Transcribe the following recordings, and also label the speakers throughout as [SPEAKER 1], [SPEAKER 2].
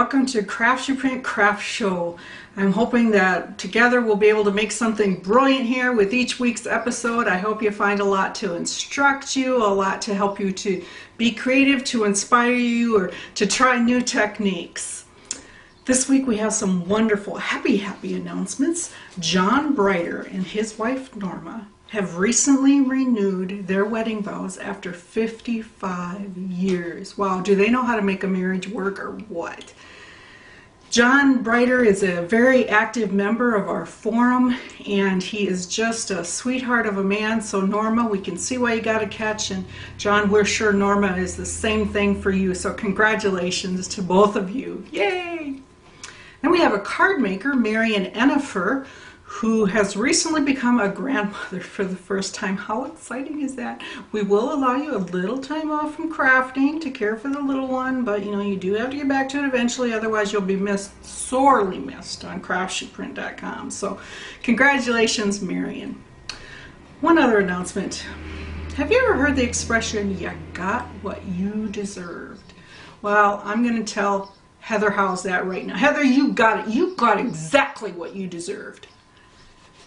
[SPEAKER 1] welcome to CraftsUPrint Craft Show. I'm hoping that together we'll be able to make something brilliant here with each week's episode. I hope you find a lot to instruct you, a lot to help you to be creative, to inspire you, or to try new techniques. This week we have some wonderful, happy announcements. John Brighter and his wife Norma have recently renewed their wedding vows after 55 years. Wow, do they know how to make a marriage work or what? John Brighter is a very active member of our forum, and he is just a sweetheart of a man. So Norma, we can see why you got a catch, and John, we're sure Norma is the same thing for you. So congratulations to both of you. Yay! Then we have a card maker, Marian Ennifer, who has recently become a grandmother for the first time. How exciting is that? We will allow you a little time off from crafting to care for the little one, but you know, you do have to get back to it eventually, otherwise you'll be missed, sorely missed on CraftsUPrint.com. So congratulations, Marian. One other announcement. Have you ever heard the expression, you got what you deserved? Well, I'm going to tell Heather how's that right now. Heather, you got it. You got exactly what you deserved.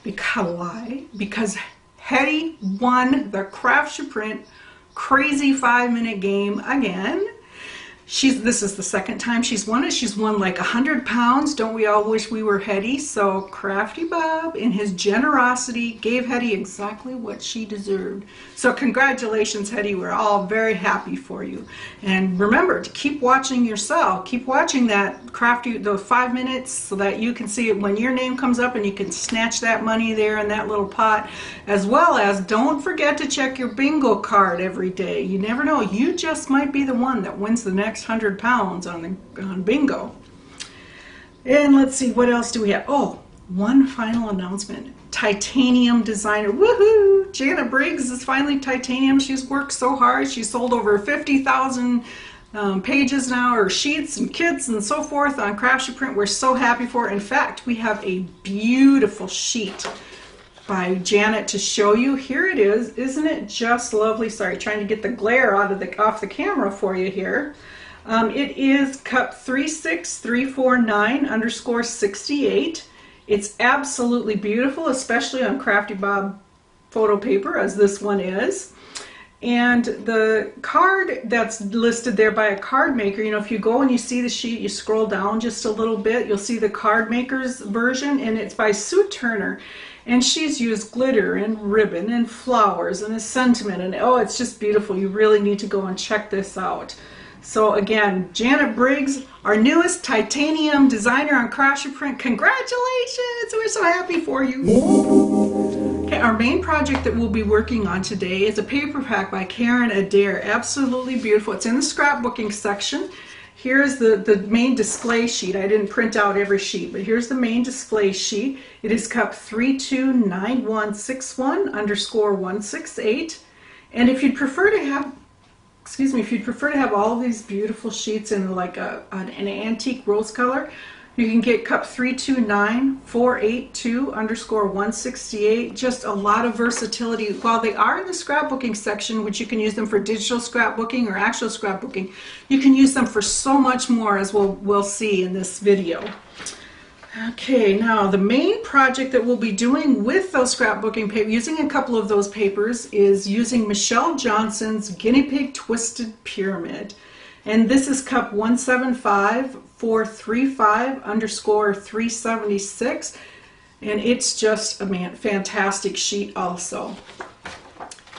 [SPEAKER 1] Because why? Because Hetty won the CraftsUPrint crazy 5-minute game again. This is the second time she's won it. She's won like 100 pounds. Don't we all wish we were Hetty? So Crafty Bob, in his generosity, gave Hetty exactly what she deserved. So congratulations, Hetty. We're all very happy for you. And remember to keep watching yourself. Keep watching that Crafty, those 5 minutes, so that you can see it when your name comes up and you can snatch that money there in that little pot. As well as don't forget to check your bingo card every day. You never know. You just might be the one that wins the next 100 pounds on bingo. And let's see, what else do we have? Oh, one final announcement. Titanium designer, woohoo! Janet Briggs is finally titanium. She's worked so hard. She's sold over 50,000 pages now, or sheets and kits and so forth on CraftsUPrint. We're so happy for her. In fact, we have a beautiful sheet by Janet to show you. Here it is. Isn't it just lovely? Sorry, trying to get the glare off the camera for you here. It is cup 36349_68. It's absolutely beautiful, especially on Crafty Bob photo paper, as this one is. And the card that's listed there by a card maker, you know, if you go and you see the sheet, you scroll down just a little bit, you'll see the card maker's version, and it's by Sue Turner. And she's used glitter and ribbon and flowers and a sentiment, and oh, it's just beautiful. You really need to go and check this out. So again, Janet Briggs, our newest titanium designer on CraftsUPrint. Congratulations! We're so happy for you. Okay, our main project that we'll be working on today is a paper pack by Karen Adair. Absolutely beautiful. It's in the scrapbooking section. Here's the main display sheet. I didn't print out every sheet, but here's the main display sheet. It is cup 329161_168. And if you'd prefer to have all of these beautiful sheets in like an antique rose color, you can get cup 329482_168. Just a lot of versatility. While they are in the scrapbooking section, which you can use them for digital scrapbooking or actual scrapbooking, you can use them for so much more, as we'll see in this video. Okay, now the main project that we'll be doing with those scrapbooking papers, using a couple of those papers, is using Michelle Johnson's Guinea Pig Twisted Pyramid. And this is cup 175435_376. And it's just a fantastic sheet also.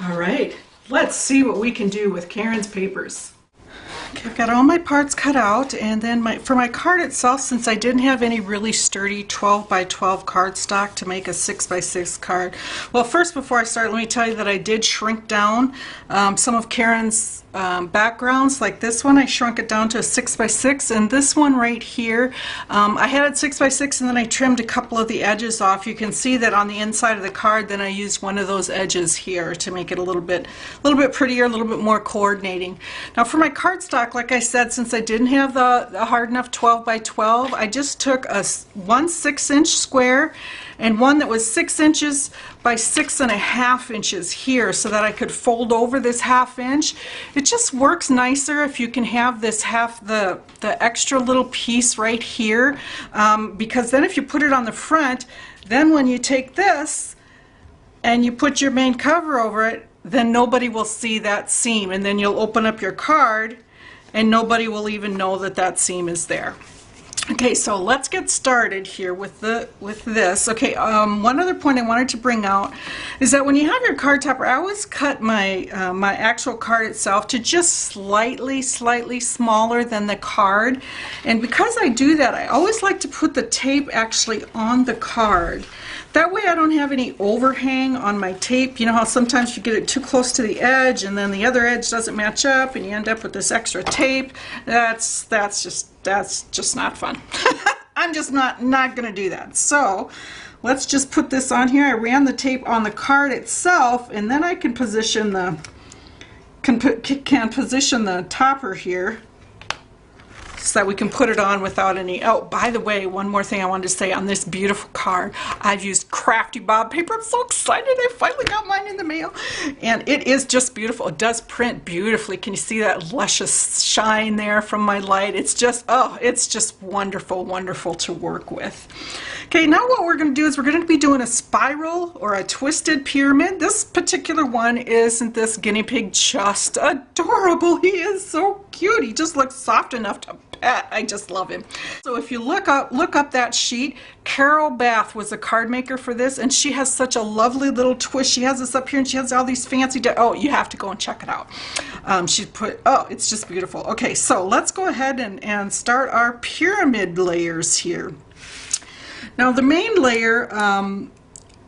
[SPEAKER 1] All right, let's see what we can do with Karen's papers. Okay, I've got all my parts cut out, and then for my card itself, since I didn't have any really sturdy 12x12 cardstock to make a 6x6 card. Well, first, before I start, let me tell you that I did shrink down some of Karen's backgrounds. Like this one, I shrunk it down to a 6x6, and this one right here, I had it 6x6, and then I trimmed a couple of the edges off. You can see that on the inside of the card, then I used one of those edges here to make it a little bit prettier, a little bit more coordinating. Now for my cardstock luck, like I said, since I didn't have the hard enough 12 by 12, I just took one 6-inch square and one that was 6 inches by 6.5 inches here so that I could fold over this 1/2 inch. It just works nicer if you can have this the extra little piece right here, because then if you put it on the front, then when you take this and you put your main cover over it, then nobody will see that seam, and then you'll open up your card and nobody will even know that that seam is there. Okay, so let's get started here with this. Okay, one other point I wanted to bring out is that when you have your card topper, I always cut my my actual card itself to just slightly smaller than the card. And because I do that, I always like to put the tape actually on the card. That way I don't have any overhang on my tape. You know how sometimes you get it too close to the edge and then the other edge doesn't match up and you end up with this extra tape. That's just not fun. I'm just not gonna do that. So let's just put this on here. I ran the tape on the card itself, and then I can position the position the topper here so that we can put it on without any. Oh, by the way, one more thing I wanted to say on this beautiful card. I've used Crafty Bob paper. I'm so excited. I finally got mine in the mail. And it is just beautiful. It does print beautifully. Can you see that luscious shine there from my light? It's just, oh, it's just wonderful, wonderful to work with. Okay, now what we're going to do is we're going to be doing a spiral or a twisted pyramid. This particular one, isn't this guinea pig just adorable? He is so cute. He just looks soft enough to pet. I just love him. So if you look up that sheet, Carol Bath was a card maker for this, and she has such a lovely little twist. She has this up here and she has all these fancy, oh, you have to go and check it out. Oh, it's just beautiful. Okay, so let's go ahead and start our pyramid layers here. Now the main layer,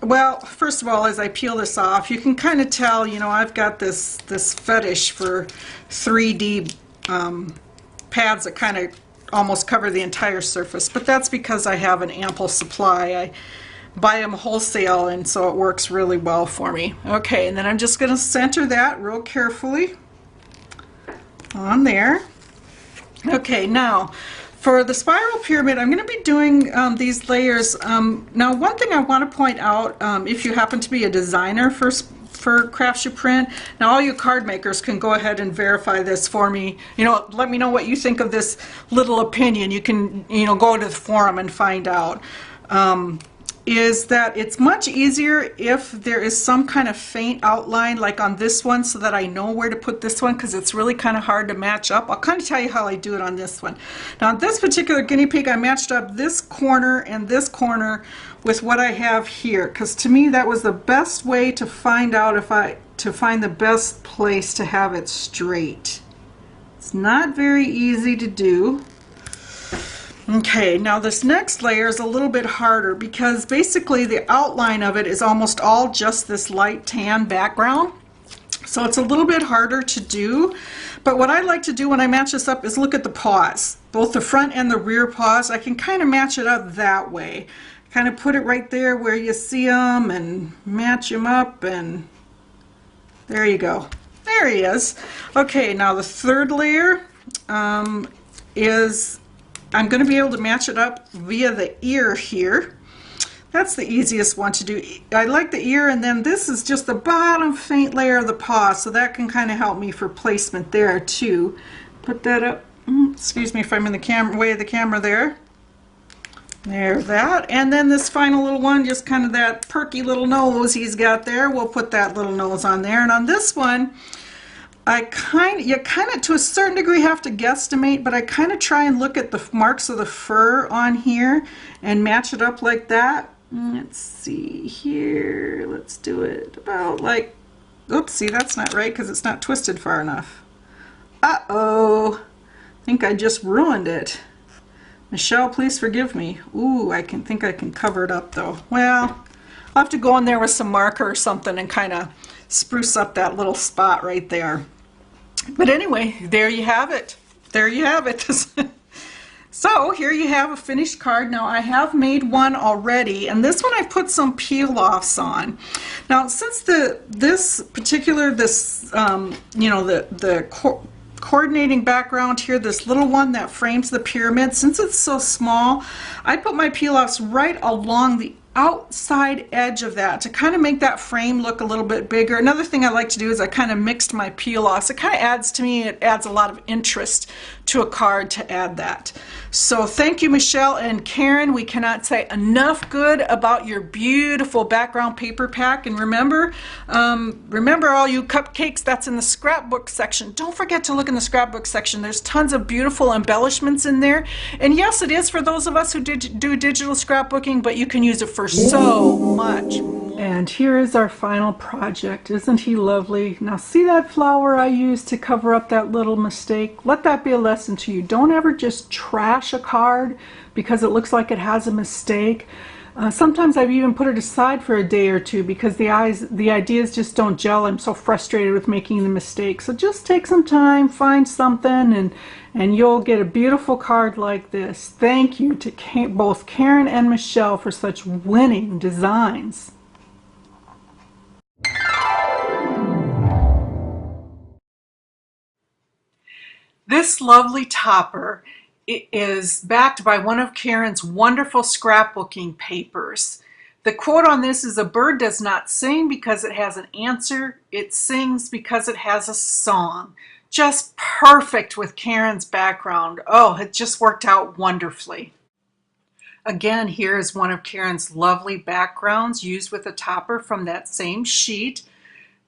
[SPEAKER 1] well, first of all, as I peel this off, you can kind of tell, you know, I've got this fetish for 3D pads that kind of almost cover the entire surface, but that's because I have an ample supply. I buy them wholesale, and so it works really well for me. Okay, and then I'm just going to center that real carefully on there. Okay, now for the spiral pyramid, I'm going to be doing these layers. Now, one thing I want to point out, if you happen to be a designer for CraftsUPrint, now all you card makers can go ahead and verify this for me. You know, let me know what you think of this little opinion. You can, you know, go to the forum and find out. Is that it's much easier if there is some kind of faint outline like on this one, so that I know where to put this one, because it's really kind of hard to match up. I'll kind of tell you how I do it on this one. Now on this particular guinea pig, I matched up this corner and this corner with what I have here, because to me that was the best way to find out to find the best place to have it straight. It's not very easy to do. Okay, now this next layer is a little bit harder because basically the outline of it is almost all just this light tan background. So it's a little bit harder to do. But what I like to do when I match this up is look at the paws, both the front and the rear paws. I can kind of match it up that way. Kind of put it right there where you see them and match them up, and there you go. There he is. Okay, now the third layer is I'm going to be able to match it up via the ear here. That's the easiest one to do. I like the ear, and then this is just the bottom faint layer of the paw, so that can kind of help me for placement there too. Put that up. Excuse me if I'm in the way of the camera there. There's that. And then this final little one, just kind of that perky little nose he's got there. We'll put that little nose on there. And on this one, you kind of to a certain degree have to guesstimate, but I kind of try and look at the marks of the fur on here and match it up like that. Let's see here. Let's do it about like, oops, see, that's not right because it's not twisted far enough. Uh-oh. I think I just ruined it. Michelle, please forgive me. Ooh, I think I can cover it up though. Well, I'll have to go in there with some marker or something and kind of spruce up that little spot right there. But anyway, there you have it. There you have it. So here you have a finished card. Now I have made one already, and this one I've put some peel-offs on. Now since this particular, you know, the coordinating background here, this little one that frames the pyramid. Since it's so small, I put my peel-offs right along the outside edge of that to kind of make that frame look a little bit bigger. Another thing I like to do is I kind of mixed my peel-offs. It kind of adds to me, it adds a lot of interest to a card to add that. So thank you, Michelle and Karen. We cannot say enough good about your beautiful background paper pack. And remember all you cupcakes, that's in the scrapbook section. Don't forget to look in the scrapbook section. There's tons of beautiful embellishments in there. And yes, it is for those of us who do digital scrapbooking, but you can use it for so much. And here is our final project. Isn't he lovely? Now see that flower I used to cover up that little mistake? Let that be a lesson to you. Don't ever just trash a card because it looks like it has a mistake. Sometimes I've even put it aside for a day or two because the ideas just don't gel. I'm so frustrated with making the mistake. So just take some time, find something, and you'll get a beautiful card like this. Thank you to both Karen and Michelle for such winning designs. This lovely topper is backed by one of Karen's wonderful scrapbooking papers. The quote on this is, "A bird does not sing because it has an answer, it sings because it has a song." Just perfect with Karen's background. Oh, it just worked out wonderfully. Again, here is one of Karen's lovely backgrounds used with a topper from that same sheet.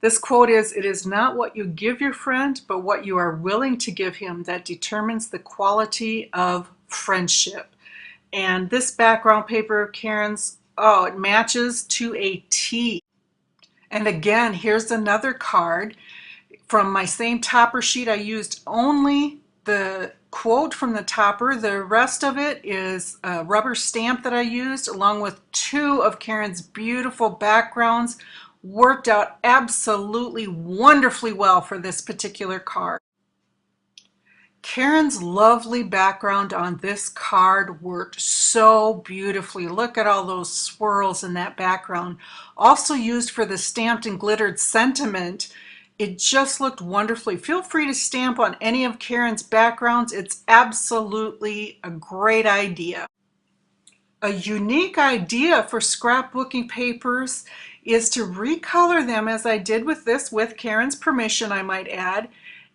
[SPEAKER 1] This quote is, "It is not what you give your friend, but what you are willing to give him that determines the quality of friendship." And this background paper of Karen's, oh, it matches to a T. And again, here's another card. From my same topper sheet, I used only the quote from the topper. The rest of it is a rubber stamp that I used, along with two of Karen's beautiful backgrounds. Worked out absolutely wonderfully well for this particular card. Karen's lovely background on this card worked so beautifully. Look at all those swirls in that background. Also used for the stamped and glittered sentiment. It just looked wonderfully. Feel free to stamp on any of Karen's backgrounds. It's absolutely a great idea. A unique idea for scrapbooking papers is to recolor them, as I did with this, with Karen's permission, I might add,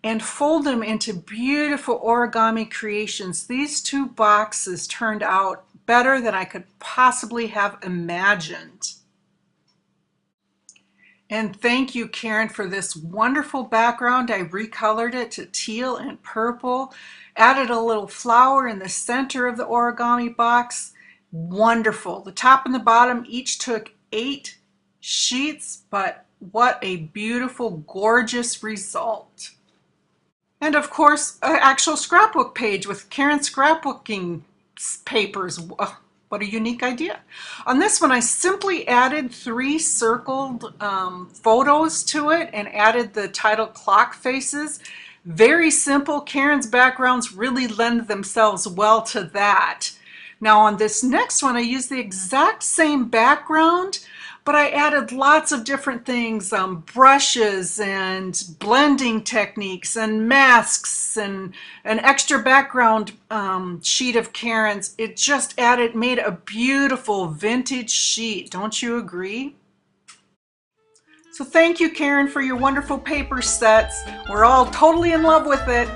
[SPEAKER 1] and fold them into beautiful origami creations. These two boxes turned out better than I could possibly have imagined. And thank you, Karen, for this wonderful background. I recolored it to teal and purple, added a little flower in the center of the origami box. Wonderful. The top and the bottom each took 8 sheets, but what a beautiful, gorgeous result. And of course, an actual scrapbook page with Karen's scrapbooking papers. What a unique idea. On this one, I simply added 3 circled photos to it and added the title clock faces. Very simple. Karen's backgrounds really lend themselves well to that. Now on this next one, I used the exact same background, but I added lots of different things, brushes and blending techniques and masks and an extra background sheet of Karen's. It just made a beautiful vintage sheet. Don't you agree? So thank you, Karen, for your wonderful paper sets. We're all totally in love with it.